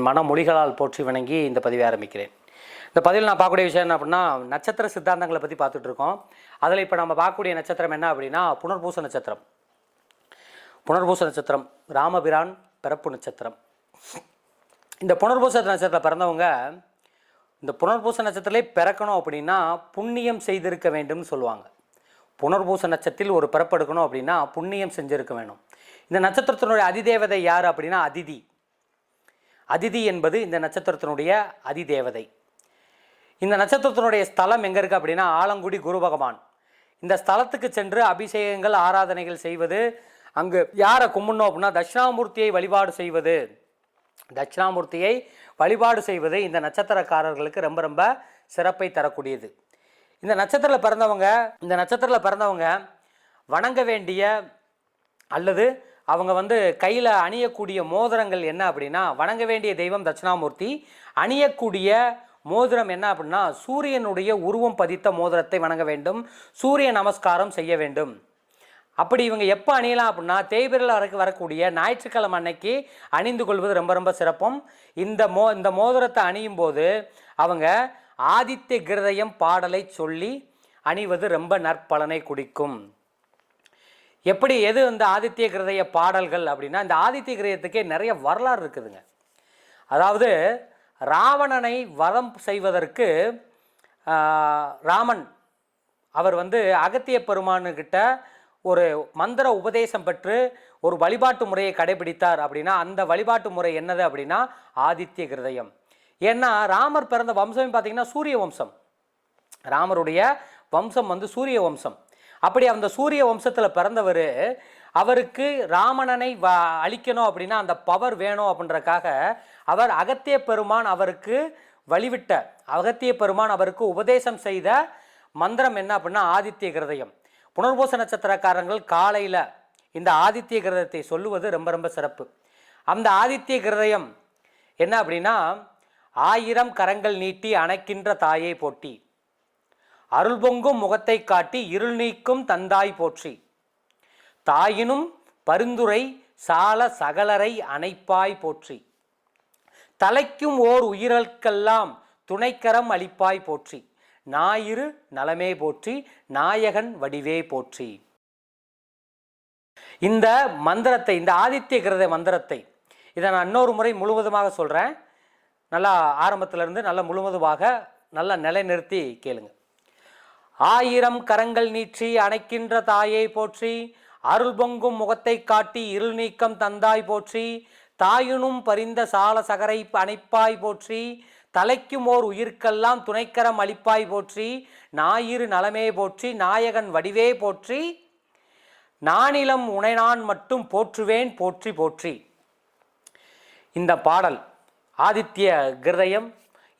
மனமொழிகளால் போற்றி வணங்கி இந்த பதிவை ஆரம்பிக்கிறேன். இந்த பதிவில் நான் பார்க்கக்கூடிய விஷயம் என்ன அப்படின்னா, நட்சத்திர சித்தாந்தங்களை பற்றி பார்த்துட்டு இருக்கோம். அதில் இப்போ நம்ம பார்க்கக்கூடிய நட்சத்திரம் என்ன அப்படின்னா புனர்பூச நட்சத்திரம். புனர்பூச நட்சத்திரம் ராமபிரான் பிறப்பு நட்சத்திரம். இந்த புனர்பூச நட்சத்திரத்தில் பிறந்தவங்க இந்த புனர்பூச நட்சத்திரத்திலே பிறக்கணும் அப்படின்னா புண்ணியம் செய்திருக்க வேண்டும்னு சொல்லுவாங்க. புனர்பூச நட்சத்திரத்தில் ஒரு பிறப்பெடுக்கணும் அப்படின்னா புண்ணியம் செஞ்சிருக்க வேணும். இந்த நட்சத்திரத்தினுடைய அதிதேவதை யார் அப்படின்னா அதிதி. அதிதி என்பது இந்த நட்சத்திரத்தினுடைய அதிதேவதை. இந்த நட்சத்திரத்தினுடைய ஸ்தலம் எங்கே இருக்குது அப்படின்னா ஆலங்குடி குரு பகவான். இந்த ஸ்தலத்துக்கு சென்று அபிஷேகங்கள் ஆராதனைகள் செய்வது, அங்கு யாரை கும்பிடணும் அப்படின்னா தட்சிணாமூர்த்தியை வழிபாடு செய்வது. தட்சிணாமூர்த்தியை வழிபாடு செய்வது இந்த நட்சத்திரக்காரர்களுக்கு ரொம்ப ரொம்ப சிறப்பை தரக்கூடியது. இந்த நட்சத்திரத்தில் பிறந்தவங்க வணங்க வேண்டிய அல்லது அவங்க கையில் அணியக்கூடிய மோதிரங்கள் என்ன அப்படின்னா, வணங்க வேண்டிய தெய்வம் தட்சிணாமூர்த்தி, அணியக்கூடிய மோதிரம் என்ன அப்படின்னா சூரியனுடைய உருவம் பதித்த மோதிரத்தை வணங்க வேண்டும், சூரிய நமஸ்காரம் செய்ய வேண்டும். அப்படி இவங்க எப்போ அணியலாம் அப்படின்னா தேய்பிரல் வரக்கூடிய ஞாயிற்றுக்கிழமை அன்னைக்கு அணிந்து கொள்வது ரொம்ப ரொம்ப சிறப்பும். இந்த மோதிரத்தை அணியும் போது அவங்க ஆதித்ய கிருதயம் பாடலை சொல்லி அணிவது ரொம்ப நற்பலனை குடிக்கும். எது இந்த ஆதித்ய கிருதய பாடல்கள் அப்படின்னா, இந்த ஆதித்ய கிரதயத்துக்கே நிறைய வரலாறு இருக்குதுங்க. அதாவது ராவணனை வதம் செய்வதற்கு ராமன் அவர் அகத்திய பெருமானுக்கிட்ட ஒரு மந்திர உபதேசம் பெற்று ஒரு வழிபாட்டு முறையை கடைபிடித்தார் அப்படின்னா அந்த வழிபாட்டு முறை என்னது அப்படின்னா ஆதித்ய கிருதயம். ஏன்னா ராமர் பிறந்த வம்சம் பார்த்தீங்கன்னா சூரிய வம்சம். ராமருடைய வம்சம் சூரிய வம்சம். அப்படி அந்த சூரிய வம்சத்தில் பிறந்தவர் அவருக்கு ராவணனை அழிக்கணும் அப்படின்னா அந்த பவர் வேணும் அப்படின்றக்காக அவர் அகத்திய பெருமான் அவருக்கு வழிவிட்ட அகத்திய பெருமான் அவருக்கு உபதேசம் செய்த மந்திரம் என்ன அப்படின்னா ஆதித்ய கிருதயம். புனர்பூச நட்சத்திரக்காரங்கள் காலையில் இந்த ஆதித்ய கிருதயத்தை சொல்லுவது ரொம்ப ரொம்ப சிறப்பு. அந்த ஆதித்ய கிருதயம் என்ன அப்படின்னா 1000 கரங்கள் நீட்டி அணைக்கின்ற தாயை போற்றி, அருள் பொங்கும் முகத்தை காட்டி இருள் நீக்கும் தந்தாய் போற்றி, தாயினும் பரிந்துரை சால சகலரை அணைப்பாய் போற்றி, தலைக்கும் ஓர் உயிர்களுக்கெல்லாம் துணைக்கரம் அளிப்பாய் போற்றி, ஞாயிறு நலமே போற்றி, நாயகன் வடிவே போற்றி. இந்த மந்திரத்தை, இந்த ஆதித்ய கிருத மந்திரத்தை இதை நான் இன்னொரு முறை முழுவதுமாக சொல்கிறேன். நல்லா ஆரம்பத்திலிருந்து நல்லா முழுவதுமாக நல்லா நிலைநிறுத்தி கேளுங்க. 1000 கரங்கள் நீற்றி அணைக்கின்ற தாயை போற்றி, அருள் பொங்கும் முகத்தை காட்டி இருள் நீக்கம் தந்தாய் போற்றி, தாயினும் பரிந்த சால சகரை அணைப்பாய் போற்றி, தலைக்கும் ஓர் உயிர்க்கெல்லாம் துணைக்கரம் அளிப்பாய் போற்றி, ஞாயிறு நலமே போற்றி, நாயகன் வடிவே போற்றி, நானிலம் உனை நான் மட்டும் போற்றுவேன் போற்றி போற்றி. இந்த பாடல் ஆதித்ய கிருதயம்.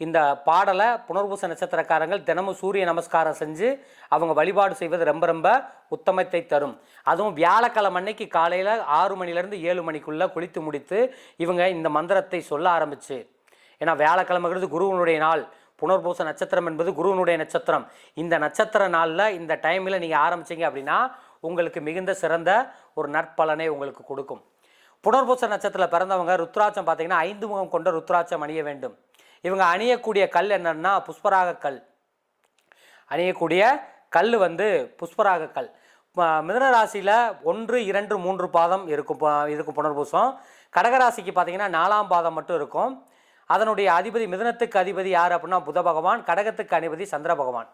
இந்த பாடலை புனர்பூச நட்சத்திரக்காரங்கள் தினமும் சூரிய நமஸ்காரம் செஞ்சு அவங்க வழிபாடு செய்வது ரொம்ப ரொம்ப உத்தமத்தை தரும். அதுவும் வியாழக்கிழமை அன்னைக்கு காலையில் 6 மணிலேருந்து 7 மணிக்குள்ளே குளித்து முடித்து இவங்க இந்த மந்திரத்தை சொல்ல ஆரம்பிச்சு. ஏன்னா வியாழக்கிழமைங்கிறது குருவனுடைய நாள், புனர்பூச நட்சத்திரம் என்பது குருவனுடைய நட்சத்திரம். இந்த நட்சத்திர நாளில் இந்த டைமில் நீங்கள் ஆரம்பிச்சிங்க அப்படின்னா உங்களுக்கு மிகுந்த சிறந்த ஒரு நற்பலனை உங்களுக்கு கொடுக்கும். புனர்பூச நட்சத்திரத்தில் பிறந்தவங்க ருத்ராட்சம் பார்த்தீங்கன்னா 5 முகம் கொண்ட ருத்ராட்சம் அணிய வேண்டும். இவங்க அணியக்கூடிய கல் என்னன்னா புஷ்பராக கல். அணியக்கூடிய கல் புஷ்பராக கல். மிதுன ராசியில் 1, 2, 3 பாதம் இருக்கும் புனர்பூசம். கடகராசிக்கு பார்த்தீங்கன்னா 4ஆம் பாதம் மட்டும் இருக்கும். அதனுடைய அதிபதி, மிதுனத்துக்கு அதிபதி யார் அப்படின்னா புத பகவான், கடகத்துக்கு அதிபதி சந்திர பகவான்.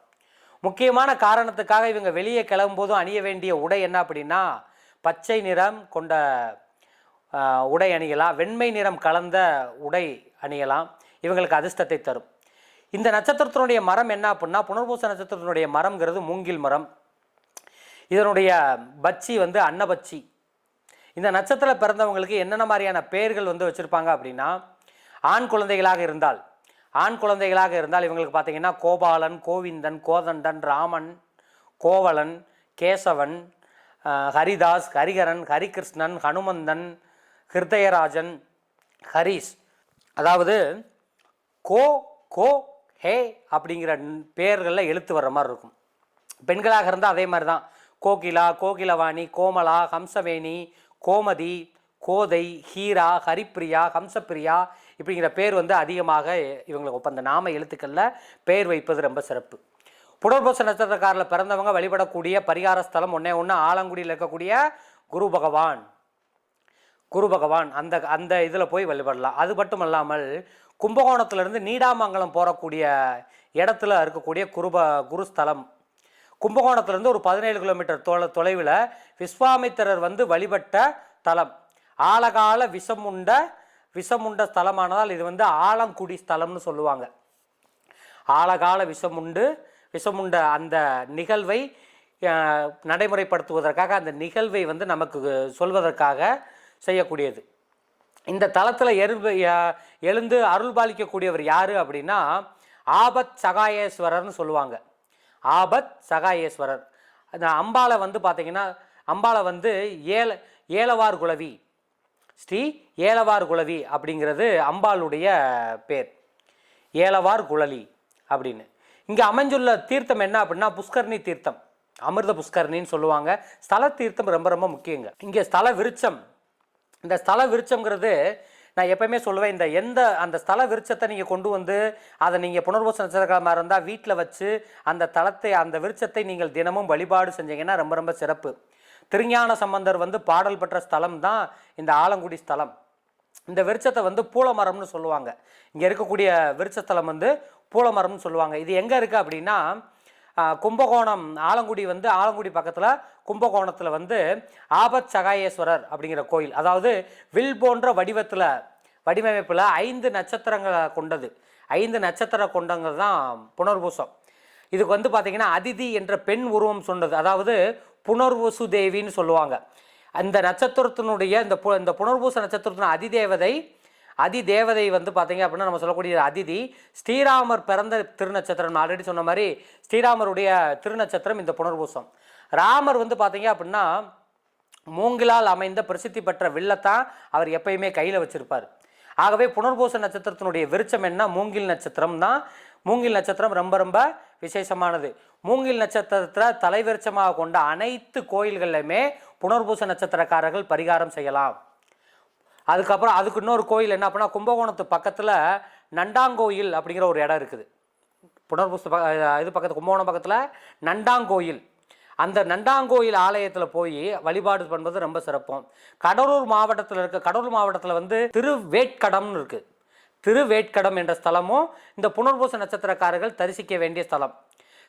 முக்கியமான காரணத்துக்காக இவங்க வெளியே கிளம்பும்போதும் அணிய வேண்டிய உடை என்ன அப்படின்னா பச்சை நிறம் கொண்ட உடை அணியலாம், வெண்மை நிறம் கலந்த உடை அணியலாம். இவங்களுக்கு அதிர்ஷ்டத்தை தரும். இந்த நட்சத்திரத்தினுடைய மரம் என்ன அப்படின்னா புனர்பூச நட்சத்திரத்தினுடைய மரம்ங்கிறது மூங்கில் மரம். இதனுடைய பச்சி அன்னபச்சி. இந்த நட்சத்திரத்தில் பிறந்தவங்களுக்கு என்னென்ன மாதிரியான பெயர்கள் வச்சுருப்பாங்க அப்படின்னா ஆண் குழந்தைகளாக இருந்தால் இவங்களுக்கு பார்த்தீங்கன்னா கோபாலன், கோவிந்தன், கோதண்டன், ராமன், கோவலன், கேசவன், ஹரிதாஸ், ஹரிகரன், ஹரிகிருஷ்ணன், ஹனுமந்தன், ஹிருதயராஜன், ஹரிஷ். அதாவது கோ கோ ஹே அப்படிங்கிற பேர்களில் எழுத்து வர்ற மாதிரி இருக்கும். பெண்களாக இருந்தால் அதே மாதிரி தான் கோகிலா, கோகிலவாணி, கோமலா, ஹம்சவேணி, கோமதி, கோதை, ஹீரா, ஹரிப்பிரியா, ஹம்சப்பிரியா இப்படிங்கிற பேர் வந்து அதிகமாக இவங்களுக்கு அந்த நாம எழுத்துக்களில் பெயர் வைப்பது ரொம்ப சிறப்பு. புனர்பூச நட்சத்திரக்காரில் பிறந்தவங்க வழிபடக்கூடிய பரிகார ஸ்தலம் ஒன்றே ஒன்று ஆலங்குடியில் இருக்கக்கூடிய குரு பகவான். குரு பகவான் அந்த அந்த இதில் போய் வழிபடலாம். அது மட்டும் இல்லாமல் கும்பகோணத்திலிருந்து நீடாமங்கலம் போகக்கூடிய இடத்துல இருக்கக்கூடிய குருஸ்தலம் கும்பகோணத்திலிருந்து ஒரு 17 கிலோமீட்டர் தொலைவில் விஸ்வாமித்திரர் வந்து வழிபட்ட தலம். ஆழகால விஷமுண்ட ஸ்தலமானதால் இது வந்து ஆலங்குடி ஸ்தலம்னு சொல்லுவாங்க. ஆழகால விஷமுண்ட அந்த நிகழ்வை நடைமுறைப்படுத்துவதற்காக அந்த நிகழ்வை வந்து நமக்கு சொல்வதற்காக செய்யக்கூடியது. இந்த தலத்தில் எழுந்து அருள் பாலிக்கக்கூடியவர் யார் அப்படின்னா ஆபத் சகாயேஸ்வரர்னு சொல்லுவாங்க. ஆபத் சகாயேஸ்வரர். அந்த அம்பாளை வந்து பார்த்தீங்கன்னா அம்பாளை வந்து ஏலவார் குலவி, ஸ்ரீ ஏலவார் குலவி அப்படிங்கிறது அம்பாளுடைய பேர், ஏலவார் குழலி அப்படின்னு. இங்கே அமைஞ்சுள்ள தீர்த்தம் என்ன அப்படின்னா புஷ்கரணி தீர்த்தம், அமிர்த புஷ்கரணின்னு சொல்லுவாங்க. ஸ்தல தீர்த்தம் ரொம்ப ரொம்ப முக்கியங்க. இங்கே ஸ்தல விருட்சம், இந்த ஸ்தல விருட்சங்கிறது நான் எப்பயுமே சொல்லுவேன், அந்த ஸ்தல விருட்சத்தை நீங்கள் கொண்டு வந்து அதை நீங்கள் புனர்பூச நட்சத்திரக்காலமாக இருந்தால் வீட்டில் வச்சு அந்த விருட்சத்தை நீங்கள் தினமும் வழிபாடு செஞ்சீங்கன்னா ரொம்ப ரொம்ப சிறப்பு. திருஞான சம்பந்தர் வந்து பாடல் பெற்ற ஸ்தலம் தான் இந்த ஆலங்குடி ஸ்தலம். இந்த விருட்சத்தை வந்து பூலமரம்னு சொல்லுவாங்க. இங்கே இருக்கக்கூடிய விருட்சஸ்தலம் வந்து பூலமரம்னு சொல்லுவாங்க. இது எங்கே இருக்குது அப்படின்னா கும்பகோணம் ஆலங்குடி பக்கத்தில் கும்பகோணத்தில் வந்து ஆபத் சகாயேஸ்வரர் அப்படிங்கிற கோயில். அதாவது வில் போன்ற வடிவமைப்பில் 5 நட்சத்திரங்களை கொண்டது. 5 நட்சத்திரம் கொண்டது தான் புனர்பூசம். இதுக்கு வந்து பார்த்திங்கன்னா அதிதி என்ற பெண் உருவம் சொன்னது, அதாவது புனர்வசு தேவின்னு சொல்லுவாங்க. அந்த நட்சத்திரத்தினுடைய இந்த புனர்பூச நட்சத்திரத்தின் அதிதேவதை வந்து பார்த்தீங்க அப்படின்னா நம்ம சொல்லக்கூடிய அதிதி ஸ்ரீராமர் பிறந்த திருநட்சத்திரம். ஆல்ரெடி சொன்ன மாதிரி ஸ்ரீராமருடைய திருநட்சத்திரம் இந்த புனர்பூசம். ராமர் வந்து பார்த்தீங்க அப்படின்னா மூங்கிலால் அமைந்த பிரசித்தி பெற்ற வில்லத்தான் அவர் எப்பயுமே கையில் வச்சிருப்பார். ஆகவே புனர்பூச நட்சத்திரத்தினுடைய விருட்சம் என்ன? மூங்கில் நட்சத்திரம் தான். மூங்கில் நட்சத்திரம் ரொம்ப ரொம்ப விசேஷமானது. மூங்கில் நட்சத்திரத்தில் தலைவிருட்சமாக கொண்ட அனைத்து கோயில்கள்லையுமே புனர்பூச நட்சத்திரக்காரர்கள் பரிகாரம் செய்யலாம். அதுக்கப்புறம் அதுக்கு இன்னொரு கோயில் என்ன அப்படின்னா கும்பகோணத்து பக்கத்தில் நண்டாங்கோயில் அப்படிங்கிற ஒரு இடம் இருக்குது. புனர்பூச கும்பகோணம் பக்கத்தில் நண்டாங்கோயில். அந்த நண்டாங்கோயில் ஆலயத்தில் போய் வழிபாடு பண்ணுறது ரொம்ப சிறப்பம். கடலூர் மாவட்டத்தில் வந்து திருவேட்கடம்னு இருக்குது. திருவேட்கடம் என்ற ஸ்தலமும் இந்த புனர்பூச நட்சத்திரக்காரர்கள் தரிசிக்க வேண்டிய ஸ்தலம்.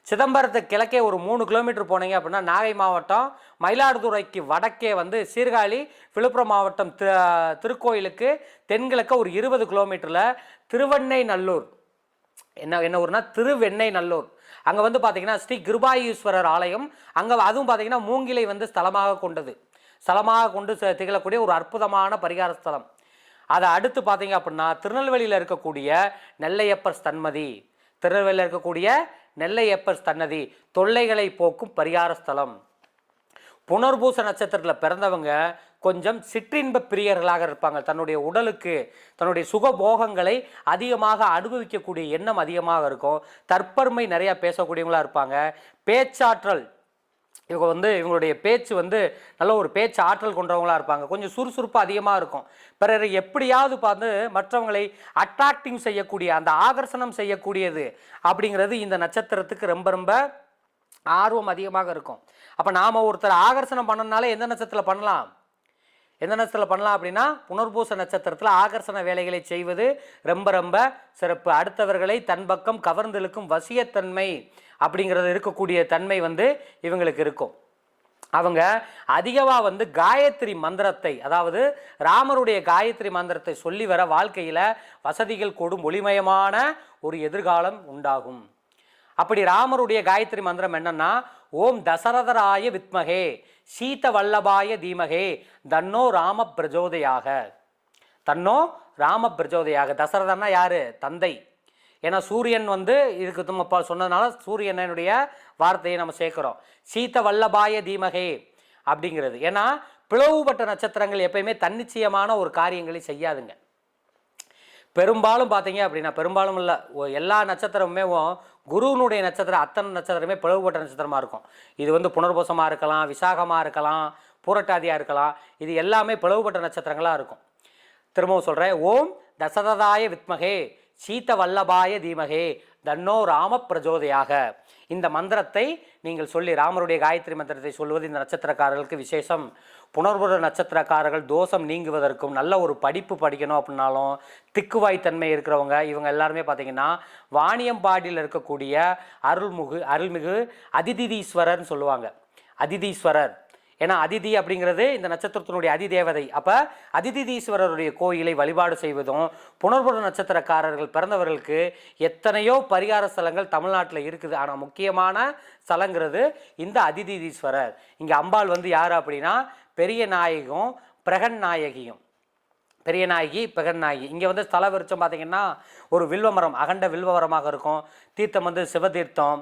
சிதம்பரத்துக்கு கிழக்கே ஒரு 3 கிலோமீட்டர் போனீங்க அப்படின்னா நாகை மாவட்டம், மயிலாடுதுறைக்கு வடக்கே வந்து சீர்காழி, விழுப்புரம் மாவட்டம் திருக்கோயிலுக்கு தென்கிழக்க ஒரு 20 கிலோமீட்டரில் திருவெண்ணெய்நல்லூர். என்ன ஊர்னா திருவெண்ணெய்நல்லூர். அங்கே வந்து பார்த்தீங்கன்னா ஸ்ரீ கிருபாயீஸ்வரர் ஆலயம். அங்கே அதுவும் பார்த்தீங்கன்னா மூங்கிலை வந்து ஸ்தலமாக கொண்டு திகழக்கூடிய ஒரு அற்புதமான பரிகார ஸ்தலம். அதை அடுத்து பார்த்தீங்க அப்படின்னா திருநெல்வேலியில் இருக்கக்கூடிய நெல்லையப்பர் சன்னதி தொல்லைகளை போக்கும் பரிகார ஸ்தலம். புனர்பூச நட்சத்திரத்தில் பிறந்தவங்க கொஞ்சம் சிற்றின்ப பிரியர்களாக இருப்பாங்க. தன்னுடைய உடலுக்கு தன்னுடைய சுகபோகங்களை அதிகமாக அனுபவிக்கக்கூடிய எண்ணம் அதிகமாக இருக்கும். தற்பெருமை நிறையா பேசக்கூடியவங்களாக இருப்பாங்க. பேச்சாற்றல், இவங்களுடைய பேச்சு வந்து நல்ல ஒரு பேச்சு ஆற்றல் கொண்டவங்களாக இருப்பாங்க. கொஞ்சம் சுறுசுறுப்பு அதிகமாக இருக்கும். பிறரை எப்படியாவது பார்த்து மற்றவங்களை அட்ராக்டிங் செய்யக்கூடிய அந்த ஆகர்ஷணம் செய்யக்கூடியது அப்படிங்கிறது இந்த நட்சத்திரத்துக்கு ரொம்ப ரொம்ப ஆர்வம் அதிகமாக இருக்கும். அப்போ நாம் ஒருத்தர் ஆகர்ஷணம் பண்ணனால எந்த நட்சத்திரத்தில் பண்ணலாம் அப்படின்னா புனர்பூச நட்சத்திரத்தில் ஆகர்ஷண வேலைகளை செய்வது ரொம்ப ரொம்ப சிறப்பு. அடுத்தவர்களை தன் பக்கம் கவர்ந்தெழுக்கும் வசியத்தன்மை அப்படிங்கிறது இருக்கக்கூடிய தன்மை வந்து இவங்களுக்கு இருக்கும். அவங்க அதிகமாக வந்து காயத்ரி மந்திரத்தை, அதாவது ராமருடைய காயத்ரி மந்திரத்தை சொல்லி வர வாழ்க்கையில் வசதிகள் கூடும், ஒளிமயமான ஒரு எதிர்காலம் உண்டாகும். அப்படி ராமருடைய காயத்ரி மந்திரம் என்னன்னா ஓம் தசரதராய வித்மகே சீத வல்லபாய தீமகே தன்னோ ராம பிரஜோதயாக. தசரதன்னா யாரு? தந்தை. ஏன்னா சூரியன் வந்து இதுக்கு நம்ம சொன்னதுனால சூரியனுடைய வார்த்தையை நம்ம சேர்க்கிறோம். சீத வல்லபாய தீமகே அப்படிங்கிறது. ஏன்னா பிளவுபட்ட நட்சத்திரங்கள் எப்பயுமே தன்னிச்சயமான ஒரு காரியங்களை செய்யாதுங்க. பெரும்பாலும் பார்த்தீங்க அப்படின்னா, பெரும்பாலும் இல்லை, எல்லா நட்சத்திரமுமே குருவினுடைய நட்சத்திரம் அத்தனை நட்சத்திரமே பிளவுபட்ட நட்சத்திரமாக இருக்கும். இது வந்து புனர்பூசமாக இருக்கலாம், விசாகமாக இருக்கலாம், பூரட்டாதியாக இருக்கலாம். இது எல்லாமே பிளவுபட்ட நட்சத்திரங்களாக இருக்கும். திரும்பவும் சொல்கிறேன், ஓம் தசரதாய வித்மகே சீத வல்லபாய தீமகே தன்னோ ராம பிரஜோதையாக. இந்த மந்திரத்தை நீங்கள் சொல்லி ராமருடைய காயத்ரி மந்திரத்தை சொல்வது இந்த நட்சத்திரக்காரர்களுக்கு விசேஷம். புனர்பூர நட்சத்திரக்காரர்கள் தோஷம் நீங்குவதற்கும், நல்ல ஒரு படிப்பு படிக்கணும் அப்படின்னாலும், திக்குவாய்த்தன்மை இருக்கிறவங்க இவங்க எல்லாருமே பார்த்தீங்கன்னா வாணியம்பாடியில் இருக்கக்கூடிய அருள்மிகு அதிதிதீஸ்வரர்னு சொல்லுவாங்க. அதிதீஸ்வரர், ஏன்னா அதிதி அப்படிங்கிறது இந்த நட்சத்திரத்தினுடைய அதிதேவதை. அப்போ அதிதிதீஸ்வரருடைய கோயிலை வழிபாடு செய்வதும், புனர்பூர நட்சத்திரக்காரர்கள் பிறந்தவர்களுக்கு எத்தனையோ பரிகார ஸ்தலங்கள் தமிழ்நாட்டில் இருக்குது. ஆனால் முக்கியமான ஸ்தலங்கிறது இந்த அதிதிதீஸ்வரர். இங்கே அம்பாள் வந்து யார் அப்படின்னா பெரிய நாயகியும் பிரகன் நாயகியும். பெரிய நாயகி பிரகன் நாயகி. இங்கே வந்து ஸ்தல விருட்சம் பார்த்தீங்கன்னா ஒரு வில்வமரம், அகண்ட வில்வமரமாக இருக்கும். தீர்த்தம் வந்து சிவதீர்த்தம்.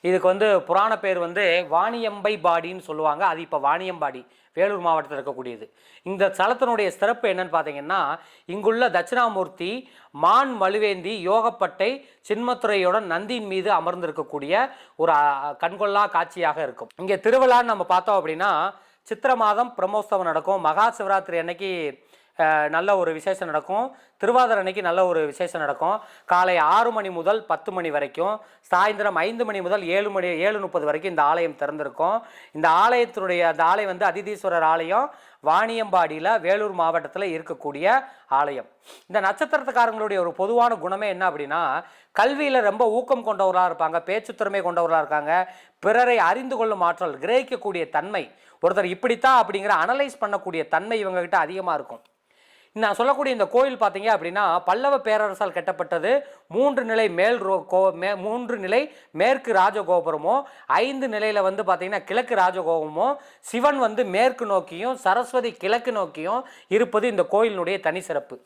இதுக்கு வந்து புராண பேர் வந்து வாணியம்பை பாடின்னு சொல்லுவாங்க. அது இப்போ வாணியம்பாடி வேலூர் மாவட்டத்தில் இருக்கக்கூடியது. இந்த ஸ்தலத்தினுடைய சிறப்பு என்னன்னு பார்த்தீங்கன்னா, இங்குள்ள தட்சிணாமூர்த்தி மான் மழுவேந்தி யோகப்பட்டை சின்மத்துறையுடன் நந்தியின் மீது அமர்ந்திருக்கக்கூடிய ஒரு கண்கொள்ளா காட்சியாக இருக்கும். இங்கே திருவிழான்னு நம்ம பார்த்தோம் அப்படின்னா சித்திரை மாதம் பிரம்மோற்சவம் நடக்கும். மகா சிவராத்திரி அன்னைக்கு நல்ல ஒரு விசேஷம் நடக்கும். திருவாதிரை அன்னைக்கு நல்ல ஒரு விசேஷம் நடக்கும். காலை 6 மணி முதல் 10 மணி வரைக்கும், சாயந்தரம் 5 மணி முதல் 7:30 வரைக்கும் இந்த ஆலயம் திறந்திருக்கும். இந்த ஆலயம் வந்து அதிதீஸ்வரர் ஆலயம் வாணியம்பாடியில் வேலூர் மாவட்டத்தில் இருக்கக்கூடிய ஆலயம். இந்த நட்சத்திரத்துக்காரங்களுடைய ஒரு பொதுவான குணமே என்ன அப்படின்னா, கல்வியில் ரொம்ப ஊக்கம் கொண்டவர்களாக இருப்பாங்க, பேச்சுத்திறமை கொண்டவர்களாக இருக்காங்க, பிறரை அறிந்து கொள்ளும் ஆற்றல், கிரகிக்கக்கூடிய தன்மை, ஒருத்தர் இப்படித்தான் அப்படிங்கிற அனலைஸ் பண்ணக்கூடிய தன்மை இவங்ககிட்ட அதிகமாக இருக்கும். நான் சொல்லக்கூடிய இந்த கோயில் பார்த்தீங்க அப்படின்னா பல்லவ பேரரசால் கட்டப்பட்டது. 3 நிலை 3 நிலை மேற்கு ராஜகோபுரமும், 5 நிலையில் வந்து பார்த்தீங்கன்னா கிழக்கு ராஜகோபுரமும், சிவன் வந்து மேற்கு நோக்கியும் சரஸ்வதி கிழக்கு நோக்கியும் இருப்பது இந்த கோயிலினுடைய தனி சிறப்பு.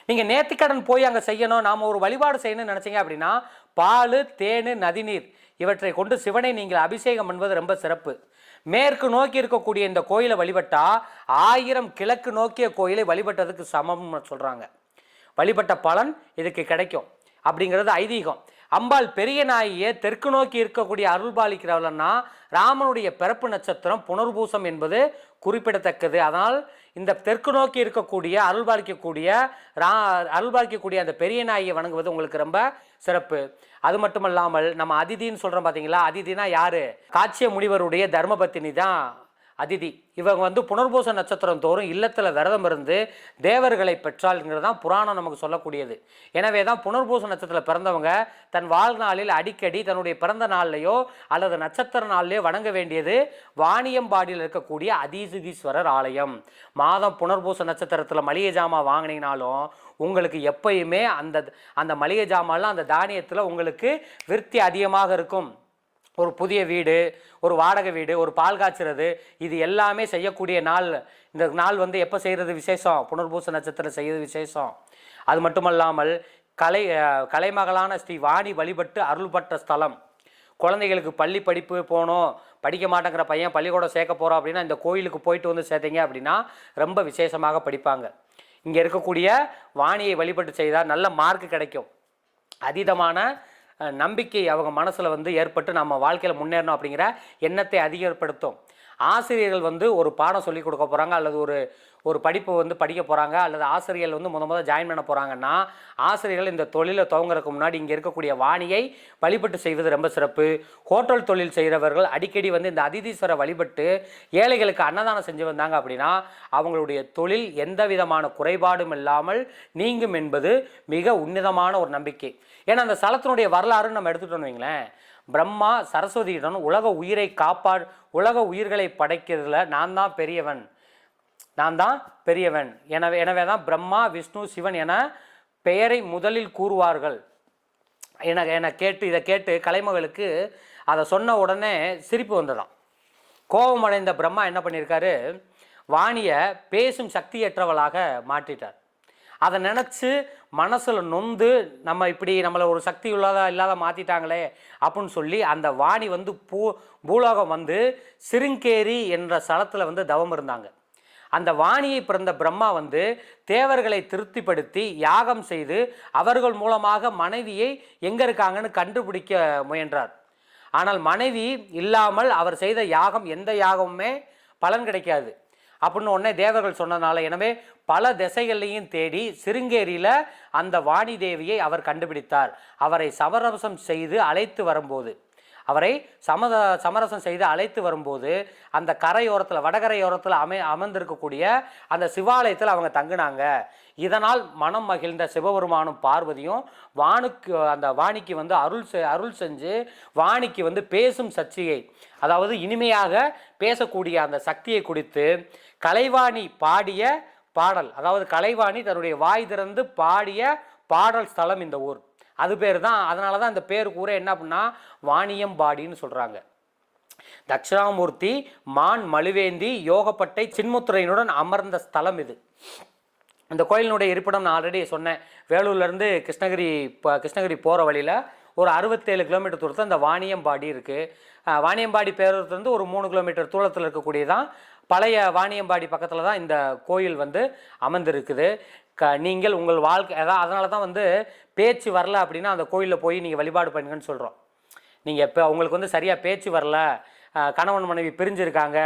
நீங்கள் நேர்த்திக்கடன் போய் அங்கே செய்யணும், நாம் ஒரு வழிபாடு செய்யணும்னு நினச்சிங்க அப்படின்னா பால், தேன், நதிநீர் இவற்றை கொண்டு சிவனை நீங்கள் அபிஷேகம் பண்ணுவது ரொம்ப சிறப்பு. மேற்கு நோக்கி இருக்கக்கூடிய இந்த கோயிலை வழிபட்டா 1000 கிழக்கு நோக்கிய கோயிலை வழிபட்டதுக்கு சமம்னு சொல்கிறாங்க. வழிபட்ட பலன் இதுக்கு கிடைக்கும் அப்படிங்கிறது ஐதீகம். அம்பாள் பெரிய நாயை தெற்கு நோக்கி இருக்கக்கூடிய அருள்பாலிக்கிறவளன்னா ராமனுடைய பிறப்பு நட்சத்திரம் புனர்பூசம் என்பது குறிப்பிடத்தக்கது. அதனால் இந்த தெற்கு நோக்கி இருக்கக்கூடிய அருள்பாலிக்கக்கூடிய அந்த பெரிய நாயை வணங்குவது உங்களுக்கு ரொம்ப சிறப்பு. அது மட்டும் இல்லாமல் நம்ம அதிதின்னு சொல்கிறோம் பார்த்தீங்களா, அதிதினா யார்? காட்சிய முனிவருடைய தர்மபத்தினி தான் அதிதி. இவங்க வந்து புனர்பூச நட்சத்திரம் தோறும் இல்லத்தில் விரதம் இருந்து தேவர்களை பெற்றாள்ங்கிறது தான் புராணம் நமக்கு சொல்லக்கூடியது. எனவே தான் புனர்பூச நட்சத்திரத்தில் பிறந்தவங்க தன் வாழ்நாளில் அடிக்கடி தன்னுடைய பிறந்த நாள்லையோ அல்லது நட்சத்திர நாள்லையோ வணங்க வேண்டியது வாணியம்பாடியில் இருக்கக்கூடிய அதிதிதீஸ்வரர் ஆலயம். மாதம் புனர்பூச நட்சத்திரத்தில் மளிகை ஜாமான் வாங்கினீங்கனாலும் உங்களுக்கு எப்பயுமே அந்த மளிகை ஜாமான்லாம் அந்த தானியத்தில் உங்களுக்கு விருத்தி அதிகமாக இருக்கும். ஒரு புதிய வீடு, ஒரு வாடகை வீடு, ஒரு பால் காய்ச்சறது, இது எல்லாமே செய்யக்கூடிய நாள். இந்த நாள் வந்து எப்போ செய்கிறது விசேஷம்? புனர்பூச நட்சத்திரம் செய்கிறது விசேஷம். அது மட்டுமல்லாமல் கலைமகளான ஸ்ரீ வாணி வழிபட்டு அருள்பட்ட ஸ்தலம். குழந்தைகளுக்கு பள்ளி படிப்பு போகணும், படிக்க மாட்டேங்கிற பையன் பள்ளிக்கூடம் சேர்க்க போகிறோம் அப்படின்னா இந்த கோயிலுக்கு போயிட்டு வந்து சேர்த்தீங்க அப்படின்னா ரொம்ப விசேஷமாக படிப்பாங்க. இங்கே இருக்கக்கூடிய வாணியை வழிபட்டு செய்தால் நல்ல மார்க் கிடைக்கும். அதீதமான நம்பிக்கை அவங்க மனசில் வந்து ஏற்பட்டு நம்ம வாழ்க்கையில் முன்னேறணும் அப்படிங்கிற எண்ணத்தை அதிகப்படுத்தும். ஆசிரியர்கள் வந்து ஒரு பாடம் சொல்லி கொடுக்க போகிறாங்க அல்லது ஒரு படிப்பு வந்து படிக்க போகிறாங்க அல்லது ஆசிரியர்கள் வந்து முதல் ஜாயின் பண்ண போகிறாங்கன்னா ஆசிரியர்கள் இந்த தொழிலை துவங்குறதுக்கு முன்னாடி இங்கே இருக்கக்கூடிய வாணியை வழிபட்டு செய்வது ரொம்ப சிறப்பு. ஹோட்டல் தொழில் செய்கிறவர்கள் அடிக்கடி வந்து இந்த அதிதீஸ்வரை வழிபட்டு ஏழைகளுக்கு அன்னதானம் செஞ்சு வந்தாங்க அப்படின்னா அவங்களுடைய தொழில் எந்த விதமான குறைபாடும் இல்லாமல் நீங்கும் என்பது மிக உன்னதமான ஒரு நம்பிக்கை. ஏன்னா அந்த ஸ்தலத்தினுடைய வரலாறுன்னு நம்ம எடுத்துகிட்டோன்னு வைங்களேன், பிரம்மா சரஸ்வதியுடன் உலக உயிர்களை படைக்கிறதுல நான் தான் பெரியவன் எனவே தான் பிரம்மா விஷ்ணு சிவன் என பெயரை முதலில் கூறுவார்கள். இதை கேட்டு கலைமகளுக்கு அதை சொன்ன உடனே சிரிப்பு வந்ததாம். கோபமடைந்த பிரம்மா என்ன பண்ணியிருக்காரு, வாணியை பேசும் சக்தியற்றவளாக மாற்றிட்டார். அதை நினச்சி மனசில் நொந்து நம்மளை ஒரு சக்தி இல்லாத மாற்றிட்டாங்களே அப்படின்னு சொல்லி அந்த வாணி வந்து பூலோகம் வந்து சிருங்கேரி என்ற ஸ்தலத்தில் வந்து தவம் இருந்தாங்க. அந்த வாணியை பிறந்த பிரம்மா வந்து தேவர்களை திருப்திப்படுத்தி யாகம் செய்து அவர்கள் மூலமாக மனைவியை எங்கே இருக்காங்கன்னு கண்டுபிடிக்க முயன்றார். ஆனால் மனைவி இல்லாமல் அவர் செய்த யாகம் எந்த யாகமுமே பலன் கிடைக்காது. அப்படின்னு உடனே தேவர்கள் சொன்னதுனால, எனவே பல திசைகள்லையும் தேடி சிருங்கேரியில் அந்த வாணி தேவியை அவர் கண்டுபிடித்தார். அவரை சமரசம் செய்து அழைத்து வரும்போது சமரசம் செய்து அழைத்து வரும்போது அந்த கரையோரத்தில் வடகரையோரத்தில் அமர்ந்திருக்கக்கூடிய அந்த சிவாலயத்தில் அவங்க தங்கினாங்க. இதனால் மனம் மகிழ்ந்த சிவபெருமானும் பார்வதியும் அந்த வாணிக்கு வந்து அருள் செஞ்சு வாணிக்கு வந்து பேசும் சக்தியை, அதாவது இனிமையாக பேசக்கூடிய அந்த சக்தியை கொடுத்து கலைவாணி பாடிய பாடல், அதாவது கலைவாணி தன்னுடைய வாய் திறந்து பாடிய பாடல் ஸ்தலம் இந்த ஊர். அது பேர் தான், அதனால தான் இந்த பேர் கூற என்ன அப்படின்னா வாணியம்பாடின்னு சொல்கிறாங்க. தட்சிணாமூர்த்தி மான் மழுவேந்தி யோகப்பட்டை சின்முத்திரையினுடன் அமர்ந்த ஸ்தலம் இது. இந்த கோயிலினுடைய இருப்பிடம் நான் ஆல்ரெடி சொன்னேன். வேலூர்லேருந்து கிருஷ்ணகிரி போகிற வழியில் ஒரு 67 கிலோமீட்டர் தூரத்தில் இந்த வாணியம்பாடி இருக்குது. வாணியம்பாடி பேரூர்லேருந்து ஒரு 3 கிலோமீட்டர் தூரத்தில் இருக்கக்கூடியதான் பழைய வாணியம்பாடி பக்கத்தில் தான் இந்த கோயில் வந்து அமர்ந்திருக்குது. நீங்கள் உங்கள் வாழ்க்கை அதனால தான் வந்து பேச்சு வரல அப்படின்னா அந்த கோயிலில் போய் நீங்கள் வழிபாடு பண்ணுங்கன்னு சொல்கிறோம். நீங்கள் இப்போ உங்களுக்கு வந்து சரியாக பேச்சு வரல, கணவன் மனைவி பிரிஞ்சிருக்காங்க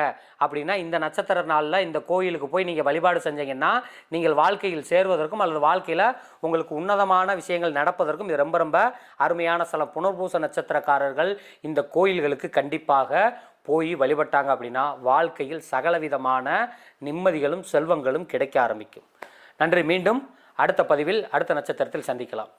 அப்படின்னா இந்த நட்சத்திர நாளில் இந்த கோயிலுக்கு போய் நீங்கள் வழிபாடு செஞ்சீங்கன்னா நீங்கள் வாழ்க்கையில் சேர்வதற்கும் அல்லது வாழ்க்கையில் உங்களுக்கு உன்னதமான விஷயங்கள் நடப்பதற்கும் இது ரொம்ப ரொம்ப அருமையான சில புனர்பூச நட்சத்திரக்காரர்கள் இந்த கோயில்களுக்கு கண்டிப்பாக போய் வழிபட்டாங்க அப்படின்னா வாழ்க்கையில் சகலவிதமான நிம்மதிகளும் செல்வங்களும் கிடைக்க ஆரம்பிக்கும். நன்றி. மீண்டும் அடுத்த பதிவில் அடுத்த நட்சத்திரத்தில் சந்திக்கலாம்.